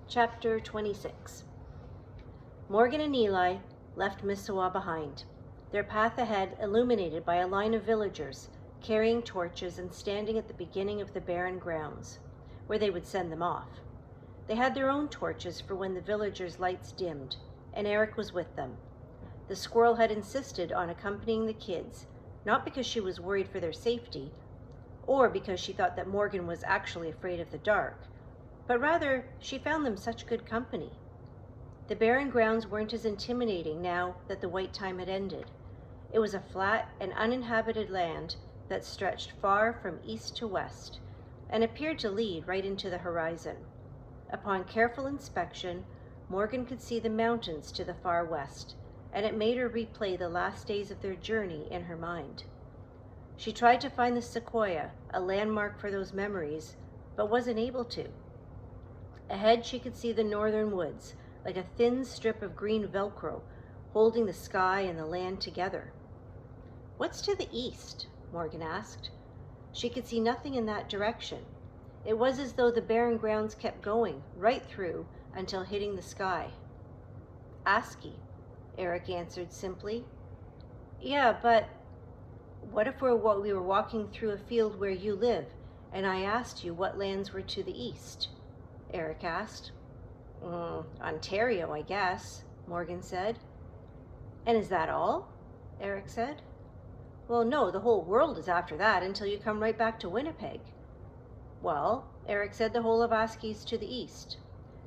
Chapter 26. Morgan and Eli left Misawa behind, their path ahead illuminated by a line of villagers carrying torches and standing at the beginning of the barren grounds, where they would send them off. They had their own torches for when the villagers' lights dimmed, and Eric was with them. The squirrel had insisted on accompanying the kids, not because she was worried for their safety, or because she thought that Morgan was actually afraid of the dark, but rather she found them such good company. The barren grounds weren't as intimidating now that the white time had ended. It was a flat and uninhabited land that stretched far from east to west and appeared to lead right into the horizon. Upon careful inspection, Morgan could see the mountains to the far west, and it made her replay the last days of their journey in her mind. She tried to find the sequoia, a landmark for those memories, but wasn't able to. Ahead she could see the northern woods, like a thin strip of green Velcro, holding the sky and the land together. "What's to the east?" Morgan asked. She could see nothing in that direction. It was as though the barren grounds kept going, right through, until hitting the sky. "Aski," Eric answered simply. "Yeah, but what if we were walking through a field where you live, and I asked you what lands were to the east?" Eric asked. "Ontario, I guess," Morgan said. "And is that all?" Eric said. "Well, no, the whole world is after that until you come right back to Winnipeg." "Well," Eric said, "the whole of Aski's to the east.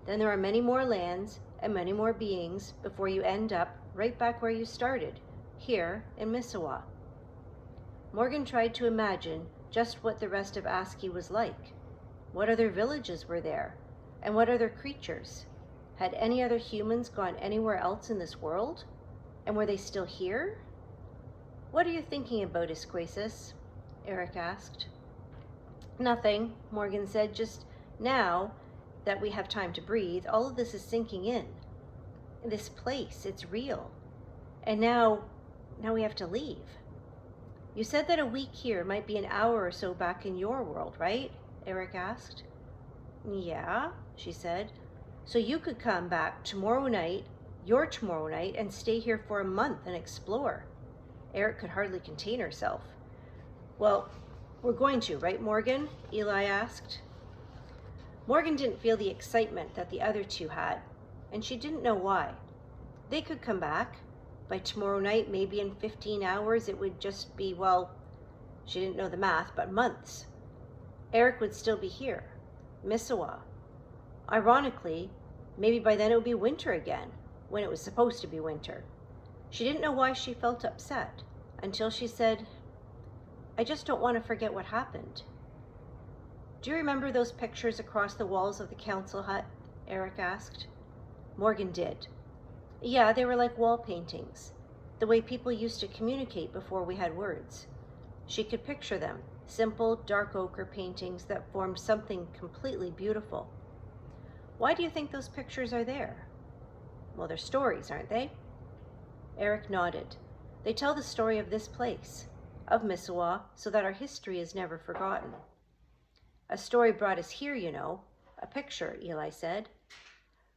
Then there are many more lands and many more beings before you end up right back where you started, here in Misawa." Morgan tried to imagine just what the rest of Aski was like. What other villages were there? And what other creatures? Had any other humans gone anywhere else in this world? And were they still here? "What are you thinking about, Esquasis?" Eric asked. "Nothing," Morgan said. "Just now that we have time to breathe, all of this is sinking in. This place, it's real. And now we have to leave." "You said that a week here might be an hour or so back in your world, right?" Eric asked. "Yeah," she said. "So you could come back tomorrow night, and stay here for a month and explore." Eric could hardly contain herself. "Well, we're going to, right, Morgan?" Eli asked. Morgan didn't feel the excitement that the other two had, and she didn't know why. They could come back. By tomorrow night, maybe in 15 hours, it would just be, well, she didn't know the math, but months. Eric would still be here, Misawa. Ironically, maybe by then it would be winter again, when it was supposed to be winter. She didn't know why she felt upset, until she said, "I just don't want to forget what happened." "Do you remember those pictures across the walls of the council hut?" Eric asked. Morgan did. "Yeah, they were like wall paintings, the way people used to communicate before we had words." She could picture them, simple, dark ochre paintings that formed something completely beautiful. "Why do you think those pictures are there?" "Well, they're stories, aren't they?" Eric nodded. "They tell the story of this place, of Misawa, so that our history is never forgotten." "A story brought us here, you know. A picture," Eli said.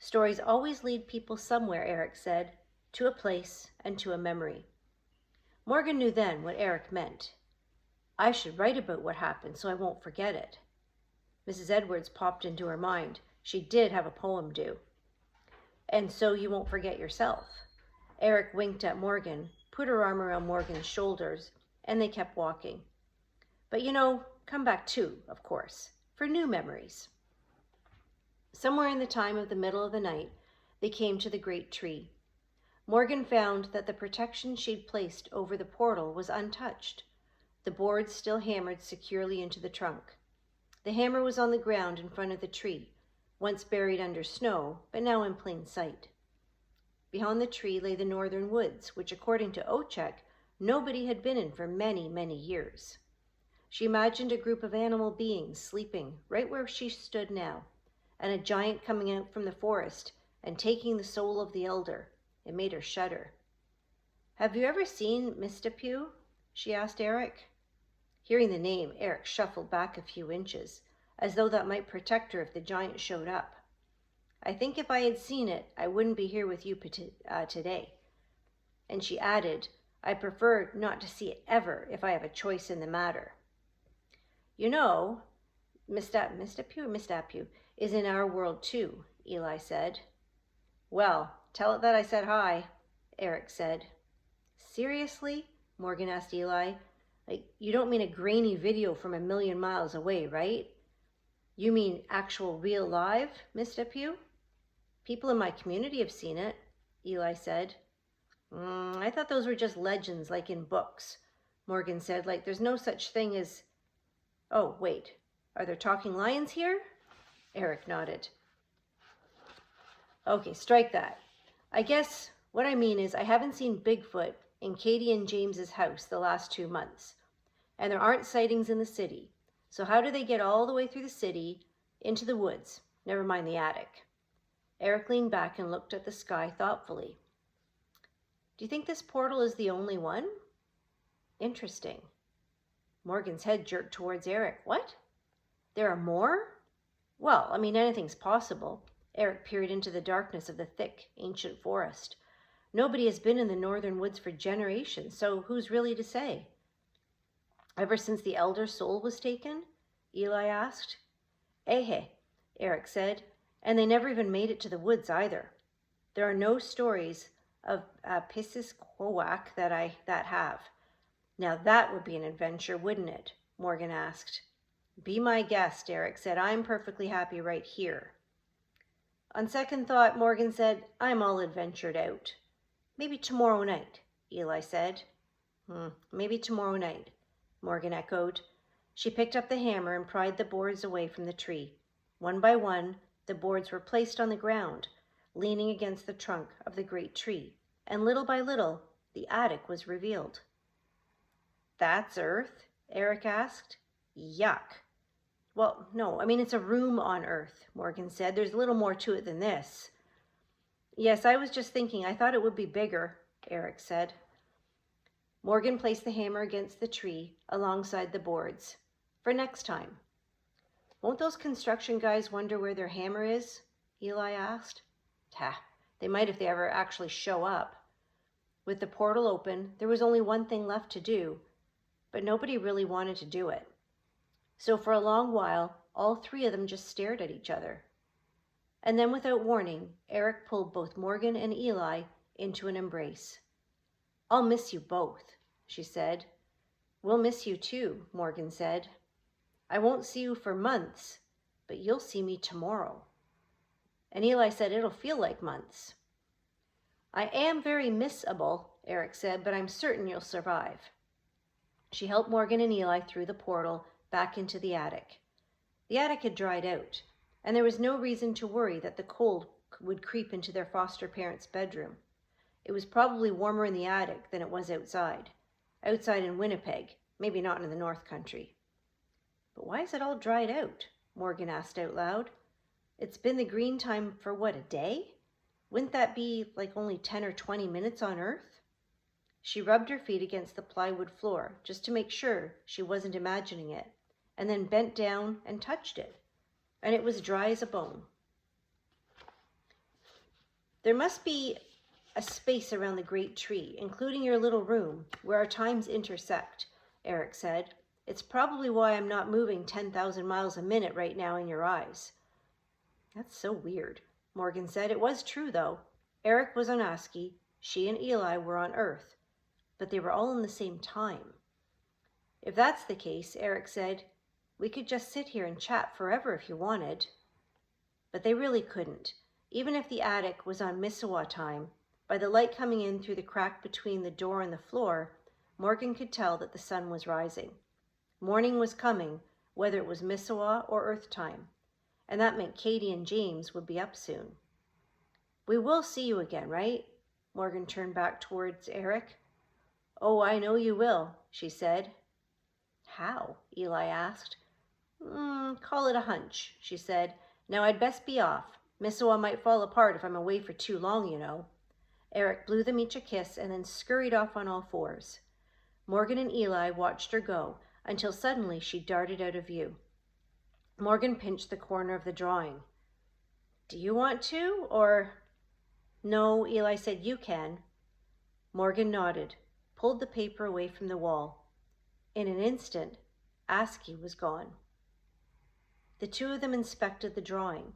"Stories always lead people somewhere," Eric said, "to a place and to a memory." Morgan knew then what Eric meant. "I should write about what happened so I won't forget it." Mrs. Edwards popped into her mind. She did have a poem due. "And so you won't forget yourself." Eric winked at Morgan, put her arm around Morgan's shoulders, and they kept walking. "But come back too, of course, for new memories." Somewhere in the time of the middle of the night, they came to the great tree. Morgan found that the protection she'd placed over the portal was untouched. The boards still hammered securely into the trunk. The hammer was on the ground in front of the tree, once buried under snow, but now in plain sight. Behind the tree lay the northern woods, which, according to Ochek, nobody had been in for many, many years. She imagined a group of animal beings sleeping right where she stood now, and a giant coming out from the forest and taking the soul of the elder. It made her shudder. "Have you ever seen Mistapew?" she asked Eric. Hearing the name, Eric shuffled back a few inches, as though that might protect her if the giant showed up. I think if I had seen it, I wouldn't be here with you today. And she added, I prefer not to see it ever if I have a choice in the matter. You know, Mistapu is in our world too, Eli said. Well, tell it that I said hi, Eric said. Seriously? Morgan asked Eli. Like, you don't mean a grainy video from 1,000,000 miles away, right? You mean actual real live, Mistapu? People in my community have seen it, Eli said. I thought those were just legends like in books, Morgan said. Like there's no such thing as... Oh, wait. Are there talking lions here? Eric nodded. Okay, strike that. I guess what I mean is I haven't seen Bigfoot in Katie and James's house the last 2 months. And there aren't sightings in the city. So how do they get all the way through the city into the woods? Never mind the attic. Eric leaned back and looked at the sky thoughtfully. Do you think this portal is the only one? Interesting. Morgan's head jerked towards Eric. What? There are more? Well, I mean, anything's possible. Eric peered into the darkness of the thick, ancient forest. Nobody has been in the northern woods for generations, so who's really to say? Ever since the elder soul was taken? Eli asked. Ehe, Eric said, and they never even made it to the woods either. There are no stories of Pisisquawak that have. Now that would be an adventure, wouldn't it? Morgan asked. Be my guest, Eric said. I'm perfectly happy right here. On second thought, Morgan said, I'm all adventured out. Maybe tomorrow night, Eli said. Maybe tomorrow night, Morgan echoed. She picked up the hammer and pried the boards away from the tree. One by one, the boards were placed on the ground, leaning against the trunk of the great tree, and little by little, the attic was revealed. That's Earth? Eric asked. Yuck. Well, no, I mean, it's a room on Earth, Morgan said. There's a little more to it than this. Yes, I was just thinking. I thought it would be bigger, Eric said. Morgan placed the hammer against the tree alongside the boards. For next time. Won't those construction guys wonder where their hammer is? Eli asked. They might if they ever actually show up. With the portal open, there was only one thing left to do, but nobody really wanted to do it. So for a long while, all three of them just stared at each other. And then without warning, Eric pulled both Morgan and Eli into an embrace. I'll miss you both, she said. We'll miss you too, Morgan said. I won't see you for months, but you'll see me tomorrow. And Eli said it'll feel like months. I am very missable, Eric said, but I'm certain you'll survive. She helped Morgan and Eli through the portal back into the attic. The attic had dried out, and there was no reason to worry that the cold would creep into their foster parents' bedroom. It was probably warmer in the attic than it was outside. Outside in Winnipeg, maybe not in the North Country. But why is it all dried out? Morgan asked out loud. It's been the green time for what, a day? Wouldn't that be like only 10 or 20 minutes on Earth? She rubbed her feet against the plywood floor just to make sure she wasn't imagining it, and then bent down and touched it, and it was dry as a bone. There must be a space around the great tree, including your little room, where our times intersect, Eric said. It's probably why I'm not moving 10,000 miles a minute right now in your eyes. That's so weird, Morgan said. It was true, though. Eric was on Aski, she and Eli were on Earth, but they were all in the same time. If that's the case, Eric said, we could just sit here and chat forever if you wanted. But they really couldn't. Even if the attic was on Misawa time, by the light coming in through the crack between the door and the floor, Morgan could tell that the sun was rising. Morning was coming, whether it was Misawa or Earth time, and that meant Katie and James would be up soon. We will see you again, right? Morgan turned back towards Eric. Oh, I know you will, she said. How? Eli asked. Call it a hunch, she said. Now I'd best be off. Misawa might fall apart if I'm away for too long, you know. Eric blew them each a kiss and then scurried off on all fours. Morgan and Eli watched her go until suddenly she darted out of view. Morgan pinched the corner of the drawing. Do you want to, or? No, Eli said, you can. Morgan nodded, pulled the paper away from the wall. In an instant, Askew was gone. The two of them inspected the drawing.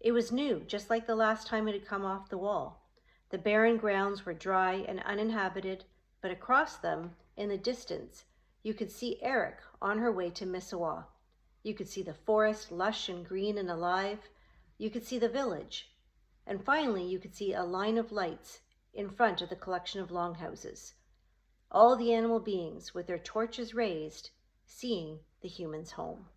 It was new, just like the last time it had come off the wall. The barren grounds were dry and uninhabited, but across them, in the distance, you could see Eric on her way to Misawa. You could see the forest, lush and green and alive. You could see the village. And finally, you could see a line of lights in front of the collection of longhouses. All the animal beings, with their torches raised, seeing the humans home.